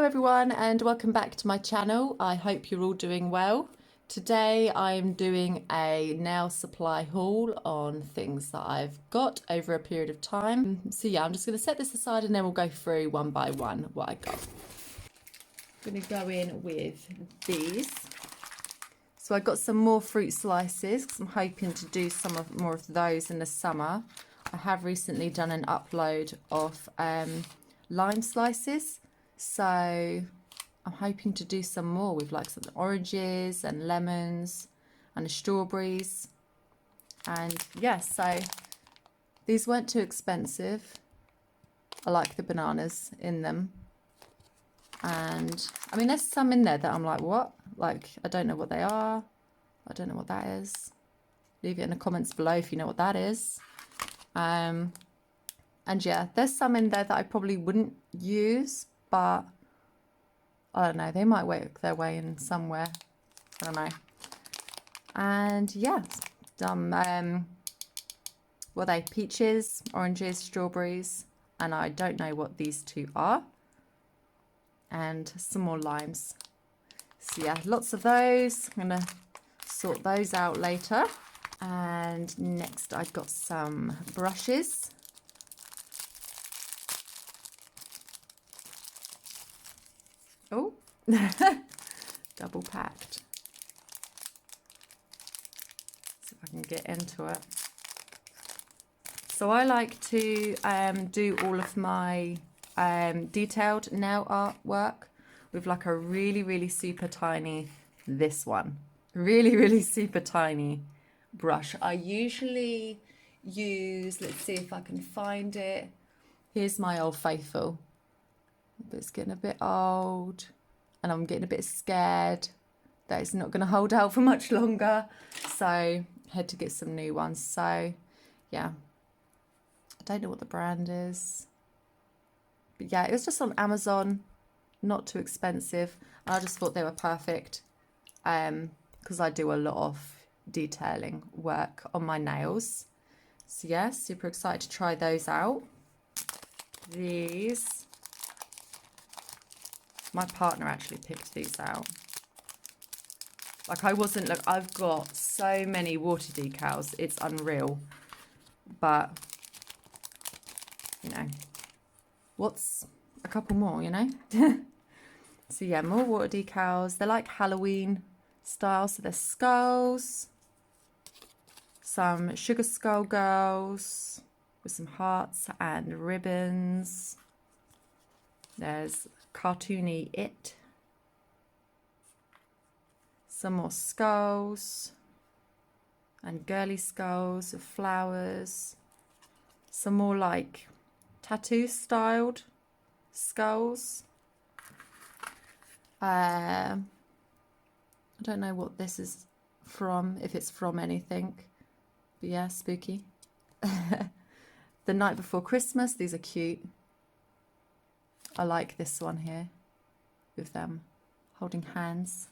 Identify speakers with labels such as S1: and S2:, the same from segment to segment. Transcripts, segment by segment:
S1: everyone and welcome back to my channel. I hope you're all doing well. Today I'm doing a nail supply haul on things that I've got over a period of time. So yeah, I'm just going to set this aside and then we'll go through one by one what I got. I'm going to go in with these. So I got some more fruit slices because I'm hoping to do more of those in the summer. I have recently done an upload of lime slices. So I'm hoping to do some more with like some oranges and lemons and the strawberries. And yeah, so these weren't too expensive. I like the bananas in them. And I mean, there's some in there that I'm like, what? Like, I don't know what they are. I don't know what that is. Leave it in the comments below if you know what that is. And yeah, there's some in there that I probably wouldn't use, but I don't know, they might work their way in somewhere. I don't know. And yeah, some, what are they? Peaches, oranges, strawberries, and I don't know what these two are. And some more limes. So yeah, lots of those. I'm gonna sort those out later. And next I got some brushes. Oh, double packed. See if I can get into it. So I like to do all of my detailed nail artwork with like a really super tiny, this one, really super tiny brush. I usually use, let's see if I can find it. Here's my Old Faithful. But it's getting a bit old and I'm getting a bit scared that it's not going to hold out for much longer. So I had to get some new ones. So yeah, I don't know what the brand is. But yeah, it was just on Amazon, not too expensive. And I just thought they were perfect because I do a lot of detailing work on my nails. So yeah, super excited to try those out. These. My partner actually picked these out. Like look, I've got so many water decals. It's unreal. But, you know, what's a couple more, you know? So yeah, more water decals. They're like Halloween style. So they're skulls. Some sugar skull girls with some hearts and ribbons. There's cartoony it. Some more skulls and girly skulls with flowers. Some more like tattoo styled skulls. I don't know what this is from, if it's from anything, but yeah, spooky. The Night Before Christmas, these are cute. I like this one here with them holding hands.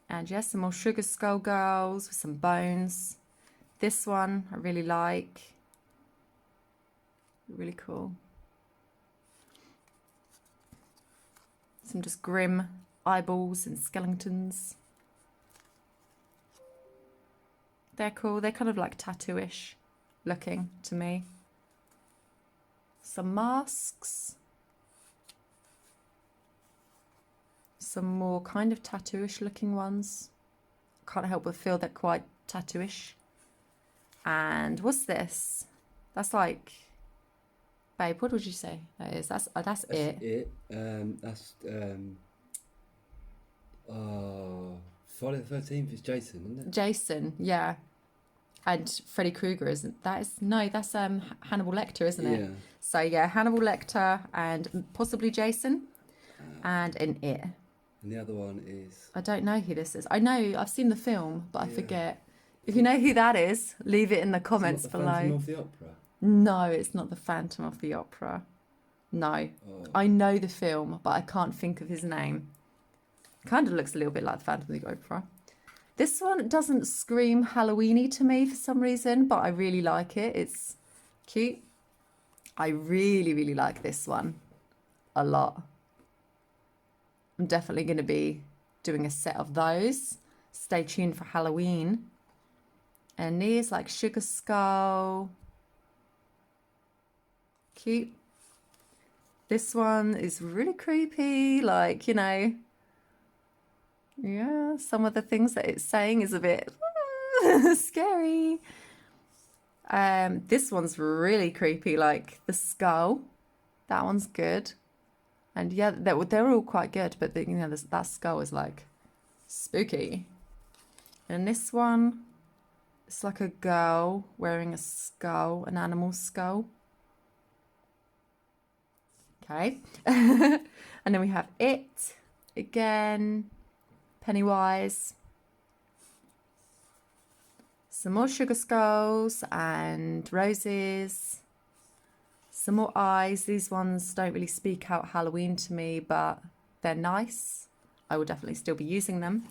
S1: And yes, some more sugar skull girls with some bones. This one I really like. Really cool. Some just grim eyeballs and skeletons. They're cool. They're kind of like tattoo-ish looking to me. Some masks. Some more kind of tattoo-ish looking ones. Can't help but feel they're quite tattoo-ish. And what's this? That's like, babe, what would you say that is? That's it.
S2: Friday the 13th is Jason, isn't it?
S1: Jason, yeah. And Freddy Krueger, isn't that? No, that's Hannibal Lecter, isn't it?
S2: Yeah.
S1: So yeah, Hannibal Lecter and possibly Jason and an it.
S2: And the other one is...
S1: I don't know who this is. I know, I've seen the film, but I forget. If you know who that is, leave it in the comments below.
S2: Phantom of the Opera?
S1: No, it's not the Phantom of the Opera. No. Oh. I know the film, but I can't think of his name. Kind of looks a little bit like the Phantom of the Opera. This one doesn't scream Halloween-y to me for some reason, but I really like it. It's cute. I really like this one a lot. I'm definitely going to be doing a set of those. Stay tuned for Halloween. And these like sugar skull. Cute. This one is really creepy, like, you know, yeah, some of the things that it's saying is a bit scary. This one's really creepy, like the skull. That one's good. And yeah, they're all quite good, but you know, that skull is like spooky. And this one, it's like a girl wearing a skull, an animal skull. Okay. And then we have it again, Pennywise. Some more sugar skulls and roses. Some more eyes. These ones don't really speak out Halloween to me, but they're nice. I will definitely still be using them.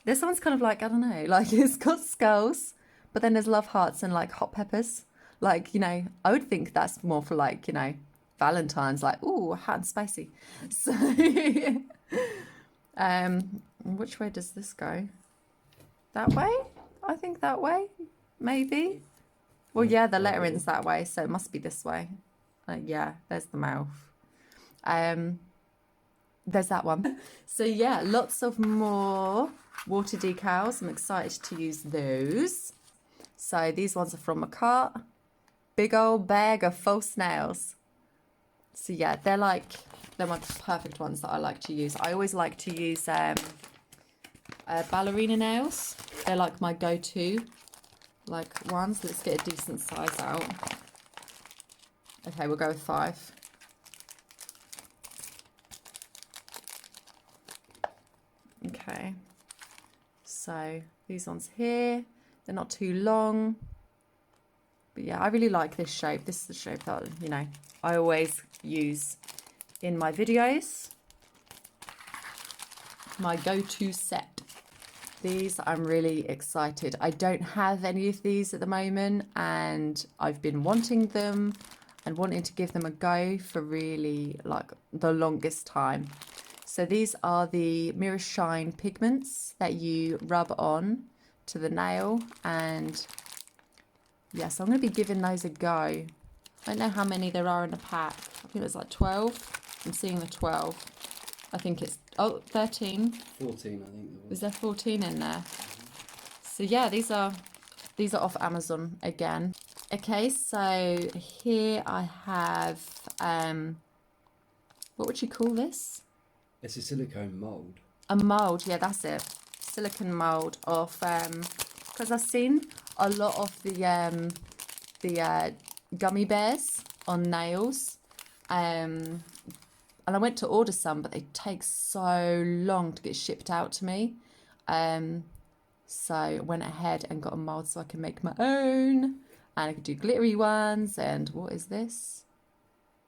S1: This one's kind of like, I don't know, like it's got skulls, but then there's love hearts and like hot peppers. Like, you know, I would think that's more for like, you know, Valentine's, like, ooh, hot and spicy. So, which way does this go? That way? I think that way, maybe. Well, yeah, the lettering's that way, so it must be this way. Yeah, there's the mouth. There's that one. So yeah, lots of more water decals. I'm excited to use those. So these ones are from my cart. Big old bag of false nails. So yeah, they're my perfect ones that I like to use. I always like to use ballerina nails. They're like my go-to like ones. Let's get a decent size out. Okay, we'll go with 5. Okay, so these ones here, they're not too long, but yeah, I really like this shape. This is the shape that, you know, I always use in my videos. My go-to set. These I'm really excited. I don't have any of these at the moment, and I've been wanting them and wanting to give them a go for really like the longest time. So these are the Mirror Shine pigments that you rub on to the nail, and yes, I'm going to be giving those a go. I don't know how many there are in a pack. I think there's like 12. I'm seeing the 12. I think it's 13.
S2: 14, I think.
S1: Is there 14 in there? So yeah, these are off Amazon again. Okay, so here I have what would you call this?
S2: It's a silicone mould.
S1: A mould, yeah, that's it. Silicone mould of because I've seen a lot of the gummy bears on nails, and I went to order some, but they take so long to get shipped out to me. So I went ahead and got a mould so I can make my own, and I could do glittery ones. And what is this?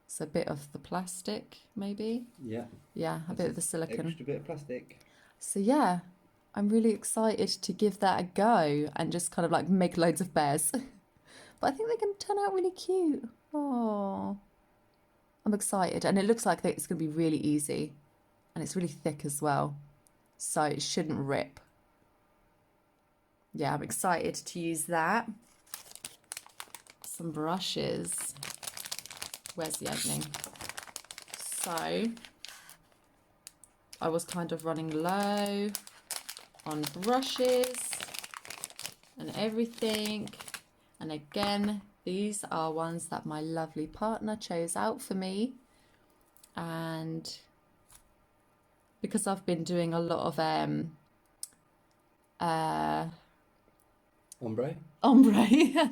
S1: It's a bit of the plastic, maybe.
S2: Yeah.
S1: Yeah, a bit of the silicone.
S2: Extra bit of plastic.
S1: So yeah, I'm really excited to give that a go and just kind of like make loads of bears. But I think they can turn out really cute. Oh, I'm excited. And it looks like it's going to be really easy. And it's really thick as well. So it shouldn't rip. Yeah, I'm excited to use that. Some brushes. Where's the opening? So I was kind of running low on brushes and everything. And again, these are ones that my lovely partner chose out for me. And because I've been doing a lot of ombre,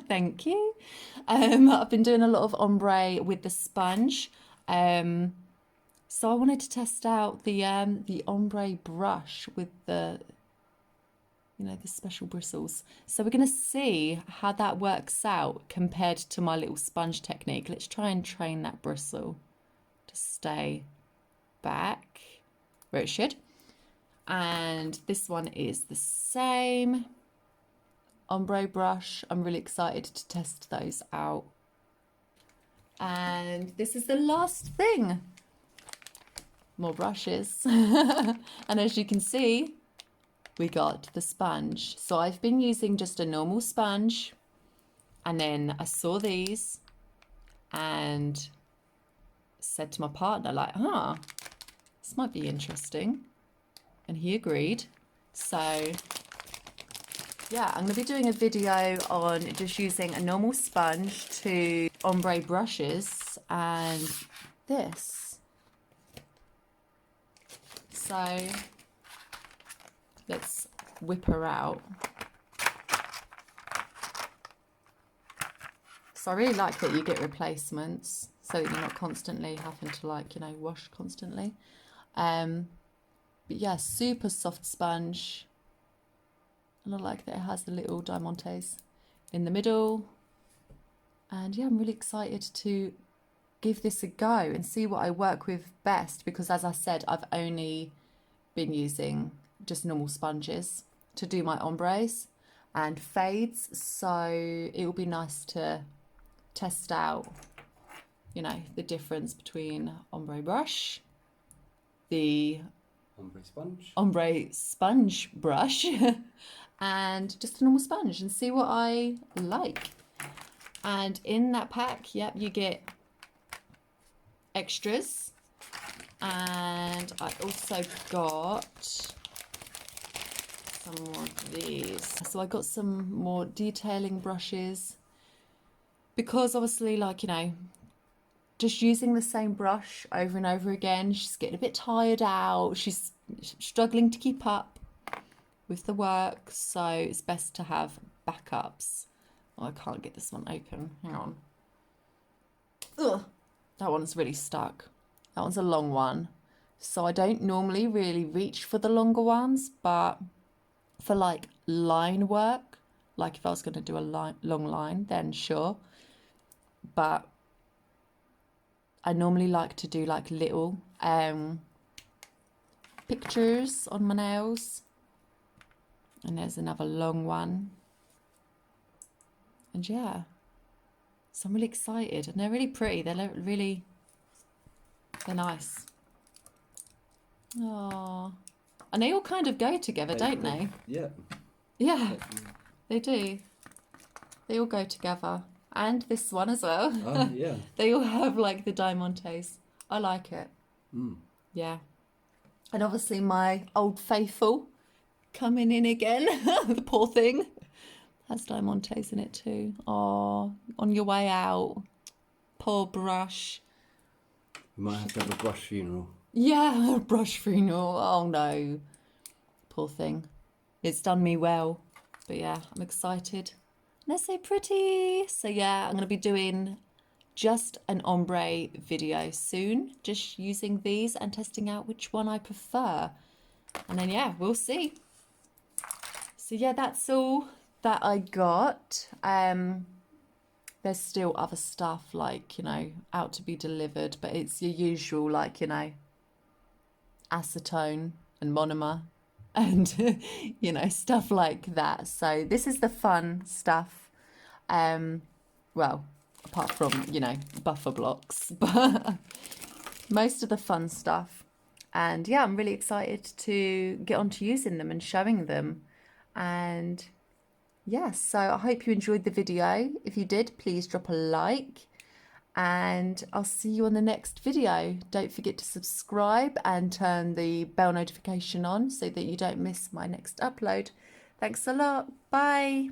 S1: thank you. I've been doing a lot of ombre with the sponge. So I wanted to test out the ombre brush with the, you know, the special bristles. So we're going to see how that works out compared to my little sponge technique. Let's try and train that bristle to stay back where it should. And this one is the same ombre brush. I'm really excited to test those out. And this is the last thing. more brushes. And as you can see, we got the sponge. So I've been using just a normal sponge, and then I saw these and said to my partner, like, this might be interesting. And he agreed. So yeah, I'm going to be doing a video on just using a normal sponge to ombre brushes and this. So let's whip her out. So I really like that you get replacements so that you're not constantly having to, like, you know, wash constantly. But yeah, super soft sponge. And I like that it has the little diamantes in the middle. And yeah, I'm really excited to give this a go and see what I work with best, because as I said, I've only been using just normal sponges to do my ombres and fades. So it will be nice to test out, you know, the difference between ombre brush, the ombre sponge brush, and just a normal sponge, and see what I like. And in that pack, yep, you get extras. And I also got some more of these. So I got some more detailing brushes, because obviously, like, you know, just using the same brush over and over again, she's getting a bit tired out. She's struggling to keep up with the work, so it's best to have backups. Oh, I can't get this one open. Hang on. Ugh, that one's really stuck. That one's a long one. So I don't normally really reach for the longer ones, but for like line work, like if I was going to do a long line, then sure. But I normally like to do like little pictures on my nails. And there's another long one. And yeah, so I'm really excited. And they're really pretty. They're nice. Oh, and they all kind of go together, don't they?
S2: Yeah.
S1: Yeah, they do. They all go together. And this one as well.
S2: Oh, yeah.
S1: They all have like the diamantes. I like it. Yeah. And obviously my old faithful coming in again. The poor thing has diamantes in it too. Oh, on your way out. Poor brush.
S2: We might have to have a brush funeral.
S1: Yeah, brush funeral. Oh no. Poor thing. It's done me well. But yeah, I'm excited. And they're so pretty. So yeah, I'm going to be doing just an ombre video soon, just using these and testing out which one I prefer. And then yeah, we'll see. So yeah, that's all that I got. There's still other stuff, like, you know, out to be delivered, but it's your usual, like, you know, acetone and monomer and you know, stuff like that. So this is the fun stuff. Well, apart from, you know, buffer blocks, but most of the fun stuff. And yeah, I'm really excited to get on to using them and showing them. And yes, so I hope you enjoyed the video. If you did, please drop a like, and I'll see you on the next video. Don't forget to subscribe and turn the bell notification on so that you don't miss my next upload. Thanks a lot. Bye.